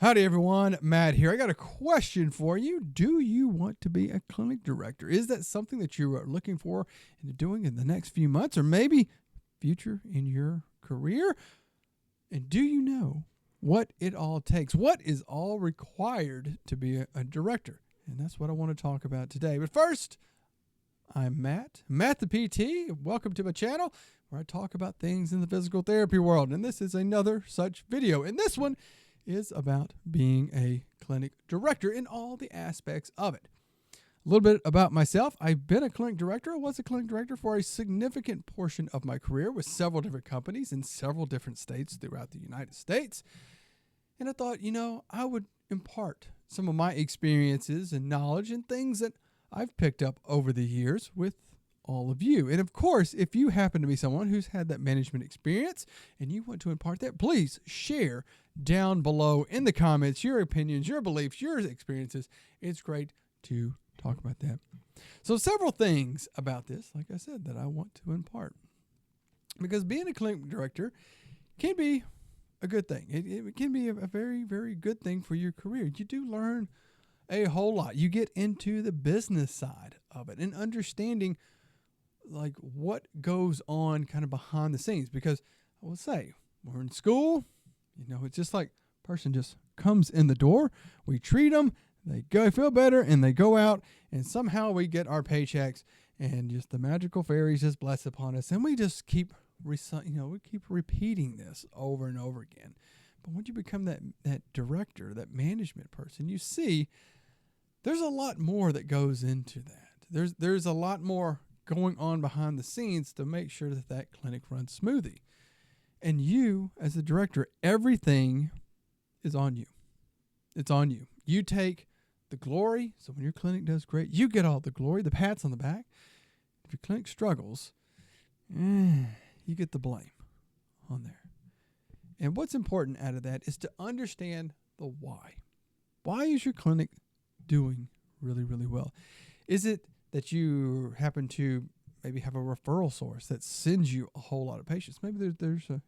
Howdy, everyone. Matt here. I got a question for you. Do you want to be a clinic director? Is that something that you are looking for into doing in the next few months or maybe future in your career? And do you know what it all takes? What is all required to be a director? And that's what I want to talk about today. But first, I'm Matt the PT. Welcome to my channel where I talk about things in the physical therapy world. And this is another such video. And this one is about being a clinic director in all the aspects of it. A little bit about myself. I've been a clinic director. I was a clinic director for a significant portion of my career with several different companies in several different states throughout the United States. And I thought, I would impart some of my experiences and knowledge and things that I've picked up over the years with all of you. And of course, if you happen to be someone who's had that management experience and you want to impart that, please share down below in the comments your opinions, your beliefs, your experiences. It's great to talk about that. So several things about this, like I said, that I want to impart. Because being a clinic director can be a good thing. It can be a very, very good thing for your career. You do learn a whole lot. You get into the business side of it and understanding like what goes on kind of behind the scenes. Because I will say, we're in school, it's just like a person just comes in the door, we treat them, they go feel better, and they go out, and somehow we get our paychecks, and just the magical fairies just bless upon us, and we just keep repeating this over and over again. But when you become that director, that management person, you see there's a lot more that goes into that. There's a lot more going on behind the scenes to make sure that clinic runs smoothly. And you, as the director, everything is on you. It's on you. You take the glory. So when your clinic does great, you get all the glory, the pats on the back. If your clinic struggles, you get the blame on there. And what's important out of that is to understand the why. Why is your clinic doing really, really well? Is it that you happen to maybe have a referral source that sends you a whole lot of patients? Maybe there's a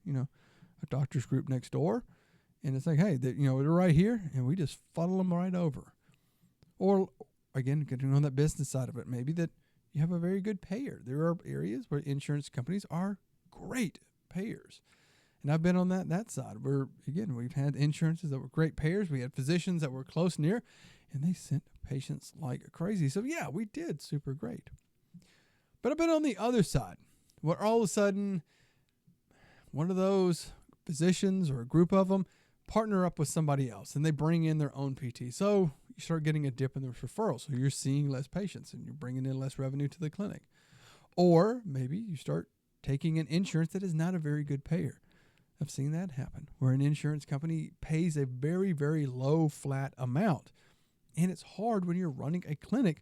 doctor's group next door, and it's like, hey, they're right here, and we just funnel them right over. Or again, getting on that business side of it, maybe that you have a very good payer. There are areas where insurance companies are great payers. And I've been on that side where, again, we've had insurances that were great payers. We had physicians that were close near, and they sent patients like crazy. So, yeah, we did super great. But I've been on the other side, where all of a sudden one of those physicians or a group of them partner up with somebody else, and they bring in their own PT. So you start getting a dip in the referrals. So you're seeing less patients, and you're bringing in less revenue to the clinic. Or maybe you start taking an insurance that is not a very good payer. I've seen that happen, where an insurance company pays a very, very low flat amount. And it's hard when you're running a clinic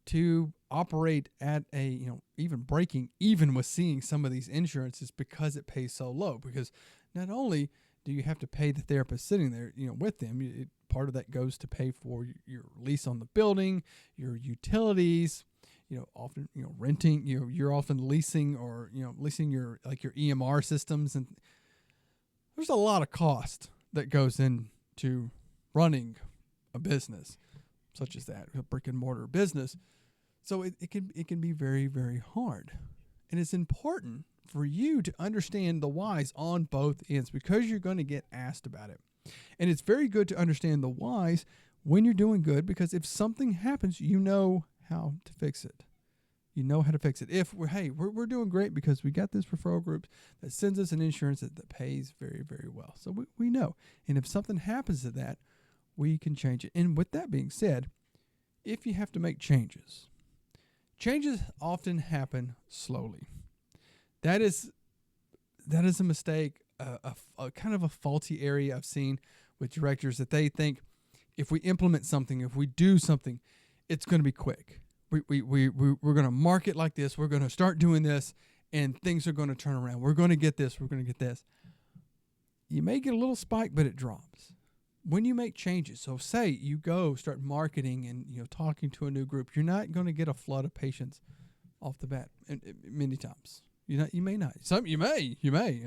to operate at a, even breaking even with seeing some of these insurances because it pays so low. Because not only do you have to pay the therapist sitting there, with them, part of that goes to pay for your lease on the building, your utilities, often, renting, you're often leasing or, leasing your EMR systems. And there's a lot of cost that goes into running a business such as that, a brick and mortar business. So it can be very, very hard. And it's important for you to understand the whys on both ends because you're going to get asked about it. And it's very good to understand the whys when you're doing good, because if something happens, you know how to fix it. You know how to fix it. If we're doing great because we got this referral group that sends us an insurance that pays very, very well. So we know. And if something happens to that, we can change it. And with that being said, if you have to make changes often happen slowly. That is a mistake, a kind of a faulty area I've seen with directors, that they think if we implement something, if we do something, it's going to be quick. We're going to market like this. We're going to start doing this, and things are going to turn around. We're going to get this. We're going to get this. You may get a little spike, but it drops. When you make changes, so say you go start marketing and talking to a new group, you're not going to get a flood of patients off the bat. And many times, you may not. Some you may.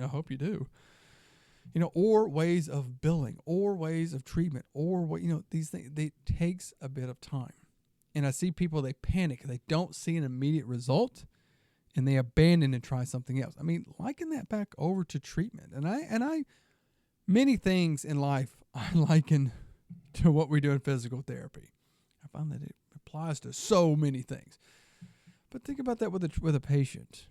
I hope you do. or ways of billing, or ways of treatment, or these things. They takes a bit of time, and I see people, they panic, they don't see an immediate result, and they abandon and try something else. I mean, liken that back over to treatment, and I many things in life I liken to what we do in physical therapy. I find that it applies to so many things. But think about that with a patient.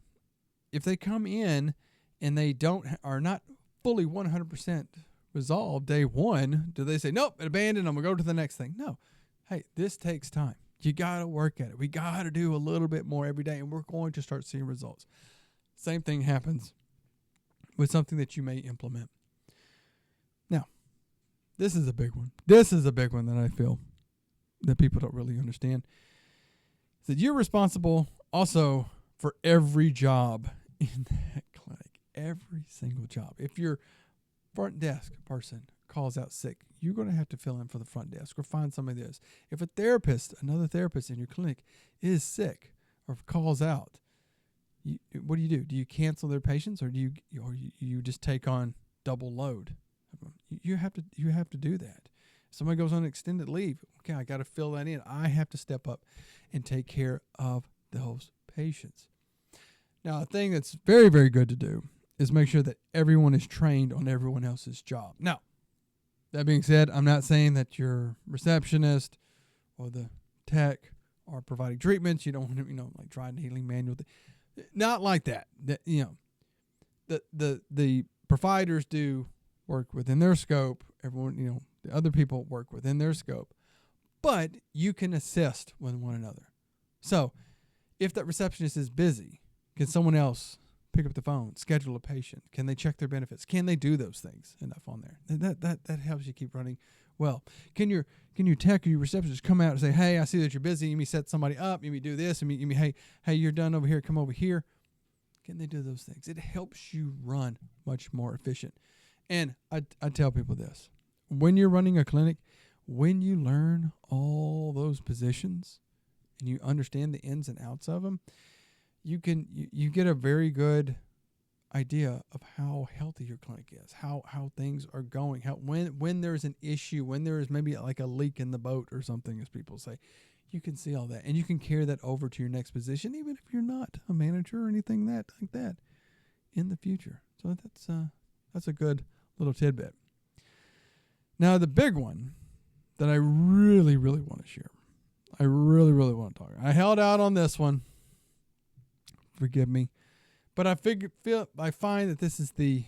If they come in and they are not fully 100% resolved day one, do they say, nope, abandon, I'm going to go to the next thing? No. Hey, this takes time. You got to work at it. We got to do a little bit more every day, and we're going to start seeing results. Same thing happens with something that you may implement. Now, this is a big one. This is a big one that I feel that people don't really understand. That you're responsible also for every job in that clinic, every single job. If your front desk person calls out sick, you're going to have to fill in for the front desk or find somebody else. If another therapist in your clinic is sick or calls out, what do? Do you cancel their patients, or do you just take on double load? You have to do that. If somebody goes on extended leave, okay, I got to fill that in. I have to step up and take care of those patients. Now, a thing that's very, very good to do is make sure that everyone is trained on everyone else's job. Now, that being said, I'm not saying that your receptionist or the tech are providing treatments. You don't want to, like dry needling manual. Not like that. The providers do work within their scope. Everyone, the other people work within their scope. But you can assist with one another. So if that receptionist is busy, can someone else pick up the phone, schedule a patient? Can they check their benefits? Can they do those things enough on there? That helps you keep running well. Can your tech or your receptionist come out and say, hey, I see that you're busy. You may set somebody up. You may do this. You may, hey, you're done over here. Come over here. Can they do those things? It helps you run much more efficient. And I tell people this. When you're running a clinic, when you learn all those positions and you understand the ins and outs of them, you get a very good idea of how healthy your clinic is, how things are going, when there's an issue, when there is maybe like a leak in the boat or something, as people say, you can see all that, and you can carry that over to your next position, even if you're not a manager or anything like that in the future. So that's a good little tidbit. Now, the big one that I really, really want to share, I really, really want to talk. I held out on this one. Forgive me. But I find that this is the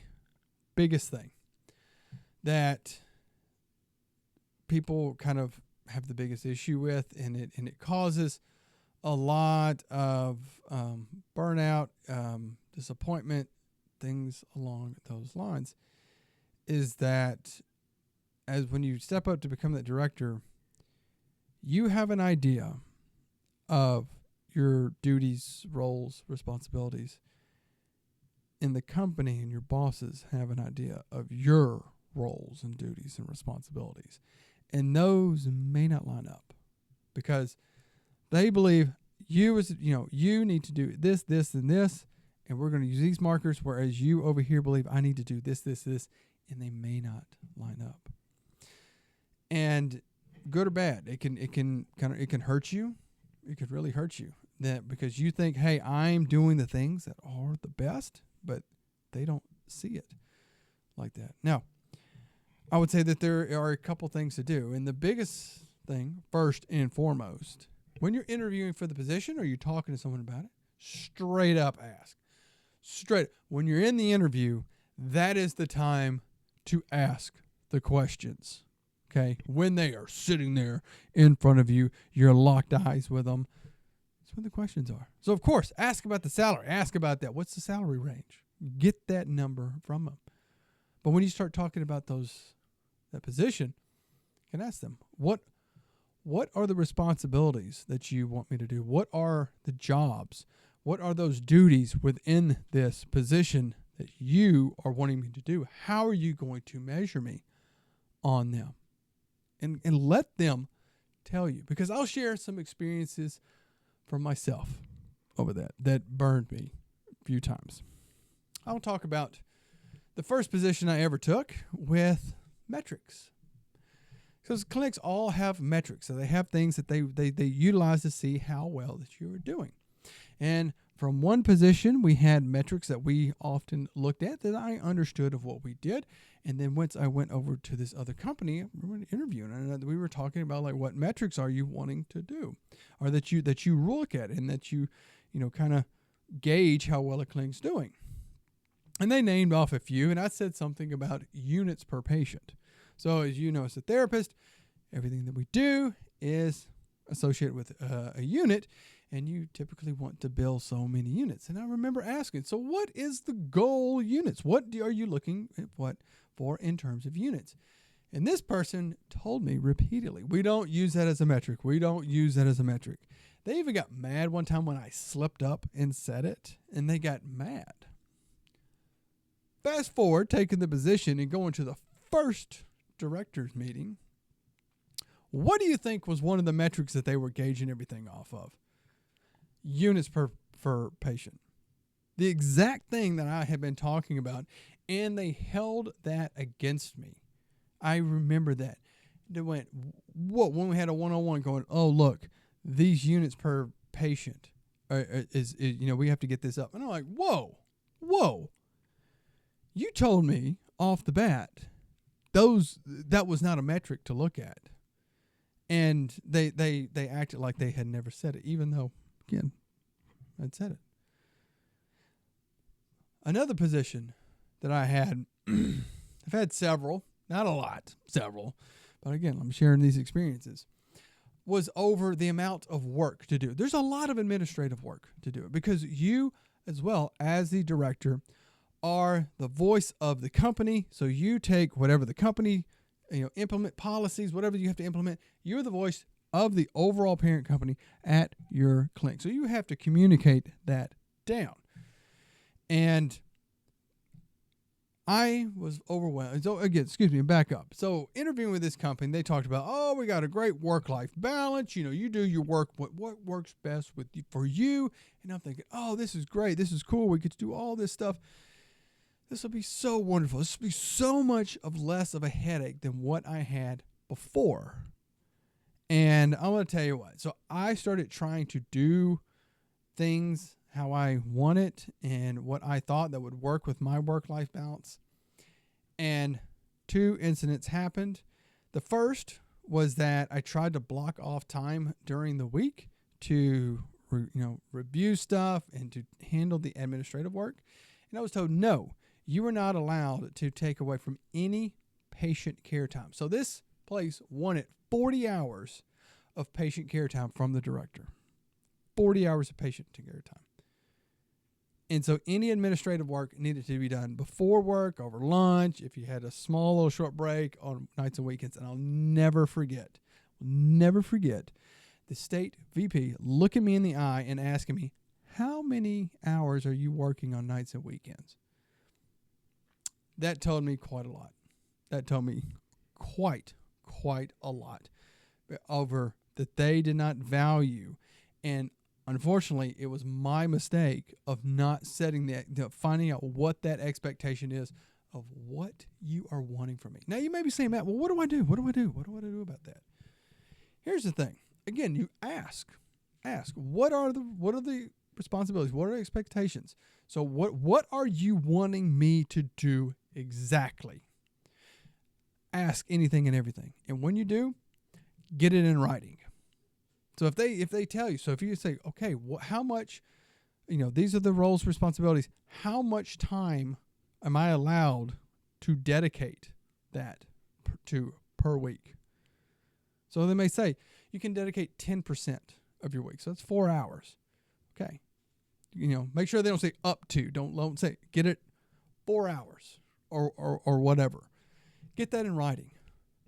biggest thing that people kind of have the biggest issue with, and it causes a lot of burnout, disappointment, things along those lines, is that as when you step up to become that director, you have an idea of your duties, roles, responsibilities, and the company and your bosses have an idea of your roles and duties and responsibilities. And those may not line up because they believe you need to do this, this, and this, and we're going to use these markers, whereas you over here believe I need to do this, this, this, and they may not line up. And good or bad, it can hurt you. It could really hurt you, that because you think, hey, I'm doing the things that are the best, but they don't see it like that. Now, I would say that there are a couple things to do. And the biggest thing, first and foremost, when you're interviewing for the position or you're talking to someone about it, straight up ask. When you're in the interview, that is the time to ask the questions. Okay, when they are sitting there in front of you, you're locked eyes with them. That's what the questions are. So, of course, ask about the salary. Ask about that. What's the salary range? Get that number from them. But when you start talking about that position, you can ask them, what are the responsibilities that you want me to do? What are the jobs? What are those duties within this position that you are wanting me to do? How are you going to measure me on them? And let them tell you, because I'll share some experiences from myself over that burned me a few times. I'll talk about the first position I ever took with metrics. Because clinics all have metrics. So they have things that they utilize to see how well that you are doing. And from one position, we had metrics that we often looked at that I understood of what we did. And then once I went over to this other company, we were interviewing, and we were talking about like what metrics are you wanting to do, or that you look at, and that you kind of gauge how well a clinic's doing. And they named off a few, and I said something about units per patient. So as you know, as a therapist, everything that we do is associated with a unit, and you typically want to bill so many units. And I remember asking, so what is the goal units? What are you looking at for in terms of units? And this person told me repeatedly, we don't use that as a metric. We don't use that as a metric. They even got mad one time when I slipped up and said it, and they got mad. Fast forward, taking the position and going to the first director's meeting. What do you think was one of the metrics that they were gauging everything off of? Units per patient. The exact thing that I had been talking about, and they held that against me. I remember that. They went, what, when we had a one-on-one going, oh, look, these units per patient is we have to get this up. And I'm like, whoa. You told me off the bat that was not a metric to look at. And they acted like they had never said it, even though, again, I'd said it. Another position that I had, I've had several, not a lot, several, but again, I'm sharing these experiences, was over the amount of work to do. There's a lot of administrative work to do because you, as well as the director, are the voice of the company. So you take whatever the company, implement policies, whatever you have to implement. You're the voice of the overall parent company at your clinic. So you have to communicate that down. And I was overwhelmed. So again, back up. So interviewing with this company, they talked about, oh, we got a great work-life balance. You do your work, what works best for you. And I'm thinking, oh, this is great. This is cool. We get to do all this stuff. This will be so wonderful. This will be so much less of a headache than what I had before. And I'm going to tell you what. So I started trying to do things how I want it and what I thought that would work with my work-life balance. And 2 incidents happened. The first was that I tried to block off time during the week to review stuff and to handle the administrative work. And I was told, no, you are not allowed to take away from any patient care time. So this place wanted 40 hours of patient care time from the director. 40 hours of patient care time. And so any administrative work needed to be done before work, over lunch, if you had a small little short break on nights and weekends. And I'll never forget the state VP looking me in the eye and asking me, how many hours are you working on nights and weekends? That told me quite a lot. That told me quite a lot over that they did not value. And unfortunately, it was my mistake of not setting that, finding out what that expectation is of what you are wanting from me. Now, you may be saying, Matt, well, what do I do? What do I do about that? Here's the thing. Again, you ask, what are the responsibilities? What are the expectations? So what are you wanting me to do exactly? Ask anything and everything. And when you do, get it in writing. So if they tell you, so if you say, okay, how much, these are the roles, responsibilities, how much time am I allowed to dedicate that per week? So they may say you can dedicate 10% of your week. So that's 4 hours. Okay. Make sure they don't say up to, don't say, get it 4 hours or whatever. Get that in writing.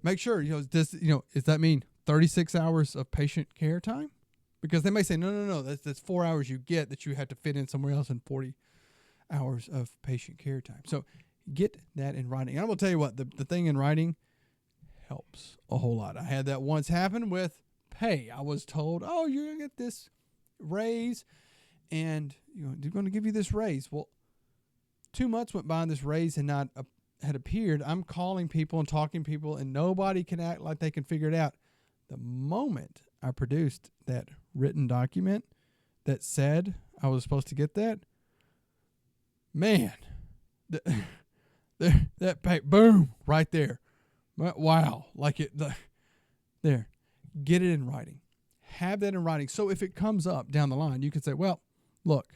Make sure, does that mean 36 hours of patient care time? Because they may say, no, that's 4 hours you get that you have to fit in somewhere else in 40 hours of patient care time. So get that in writing. And I'm going to tell you what, the thing in writing helps a whole lot. I had that once happen with pay. I was told, oh, you're going to get this raise and they're going to give you this raise. Well, 2 months went by and this raise had appeared. I'm calling people and talking to people, and nobody can act like they can figure it out. The moment I produced that written document that said I was supposed to get that, man, that pay, boom, right there. Wow, like it, there. Get it in writing. Have that in writing. So if it comes up down the line, you can say, well, look,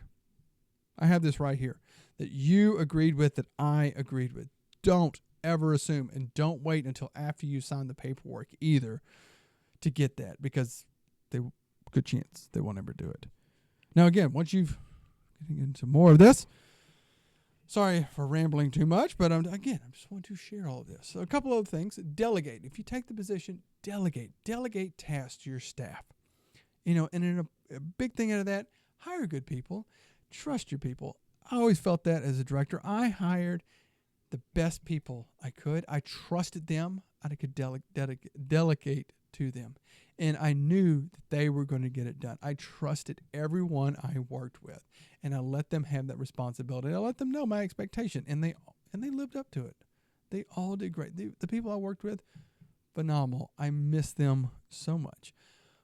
I have this right here that you agreed with, that I agreed with. Don't ever assume, and don't wait until after you sign the paperwork either to get that, because good chance they won't ever do it. Now, again, once you've getting into more of this, sorry for rambling too much, but I just want to share all of this. So a couple other things. Delegate. If you take the position, delegate. Delegate tasks to your staff. And in a big thing out of that, hire good people. Trust your people. I always felt that as a director. I hired the best people I could. I trusted them. I could delegate to them. And I knew that they were going to get it done. I trusted everyone I worked with. And I let them have that responsibility. I let them know my expectation. And they lived up to it. They all did great. The people I worked with, phenomenal. I miss them so much.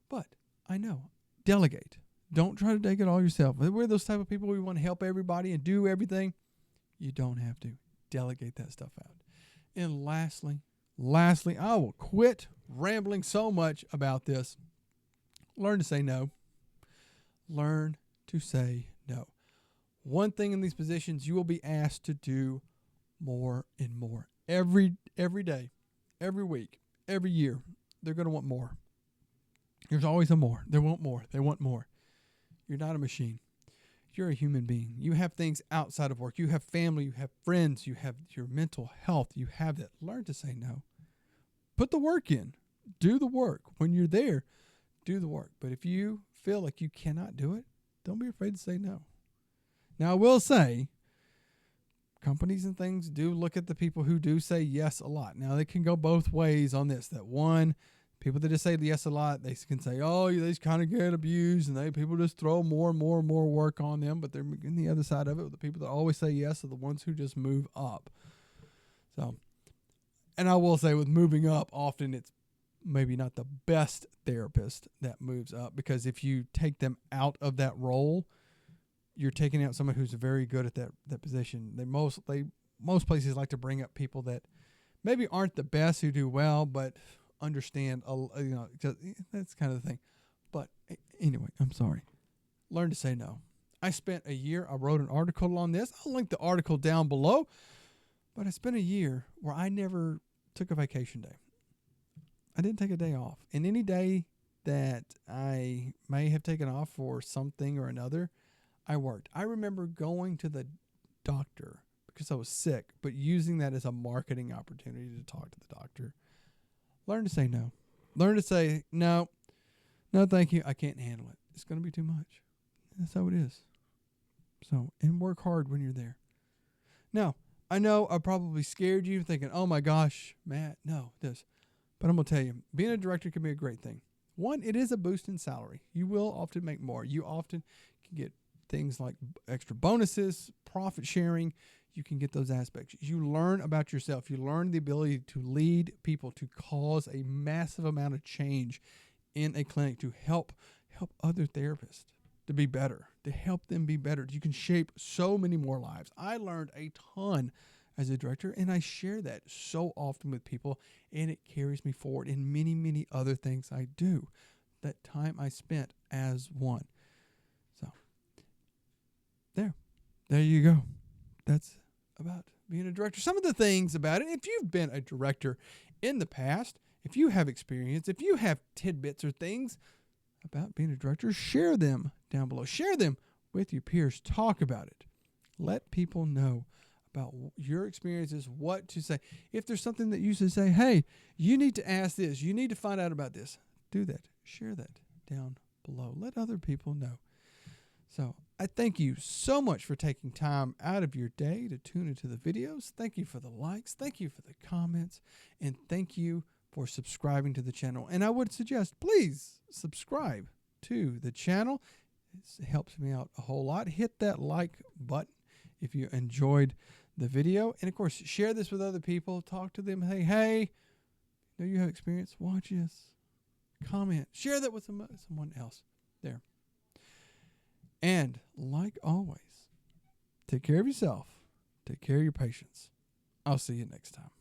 But I know, delegate. Don't try to take it all yourself. We're those type of people, we want to help everybody and do everything. You don't have to. Delegate that stuff out. And lastly, I will quit rambling so much about this. Learn to say no. Learn to say no. One thing in these positions, you will be asked to do more and more. Every day, every week, every year, they're going to want more. There's always a more. They want more. They want more. You're not a machine. You're a human being. You have things outside of work. You have family. You have friends. You have your mental health. You have that. Learn to say no. Put the work in. Do the work. When you're there, do the work. But if you feel like you cannot do it, don't be afraid to say no. Now, I will say, companies and things do look at the people who do say yes a lot. Now, they can go both ways on this. That one, people that just say yes a lot, they can say, oh, they just kind of get abused, and people just throw more and more and more work on them. But they're in the other side of it. The people that always say yes are the ones who just move up. So, and I will say with moving up, often it's maybe not the best therapist that moves up, because if you take them out of that role, you're taking out someone who's very good at that position. Most places like to bring up people that maybe aren't the best, who do well, but understand, that's kind of the thing. But anyway, I'm sorry. Learn to say no. I spent a year, I wrote an article on this. I'll link the article down below. But I spent a year where I never took a vacation day. I didn't take a day off. And any day that I may have taken off for something or another, I worked. I remember going to the doctor because I was sick, but using that as a marketing opportunity to talk to the doctor. Learn to say no. Learn to say, no, thank you. I can't handle it. It's going to be too much. That's how it is. So, and work hard when you're there. Now, I know I probably scared you thinking, oh my gosh, Matt, no, this. But I'm going to tell you, being a director can be a great thing. One, it is a boost in salary. You will often make more. You often can get things like extra bonuses, profit sharing. You can get those aspects. You learn about yourself. You learn the ability to lead people, to cause a massive amount of change in a clinic, to help other therapists to be better, to help them be better. You can shape so many more lives. I learned a ton as a director, and I share that so often with people, and it carries me forward in many, many other things I do. That time I spent as one. So there you go. That's about being a director. Some of the things about it, if you've been a director in the past, if you have experience, if you have tidbits or things about being a director, share them down below. Share them with your peers. Talk about it. Let people know about your experiences, what to say. If there's something that you should say, hey, you need to ask this, you need to find out about this, do that. Share that down below. Let other people know. So I thank you so much for taking time out of your day to tune into the videos. Thank you for the likes. Thank you for the comments. And thank you for subscribing to the channel. And I would suggest, please subscribe to the channel. It helps me out a whole lot. Hit that like button if you enjoyed the video. And, of course, share this with other people. Talk to them. Hey, know you have experience. Watch this. Comment. Share that with someone else. There. And, like always, take care of yourself. Take care of your patients. I'll see you next time.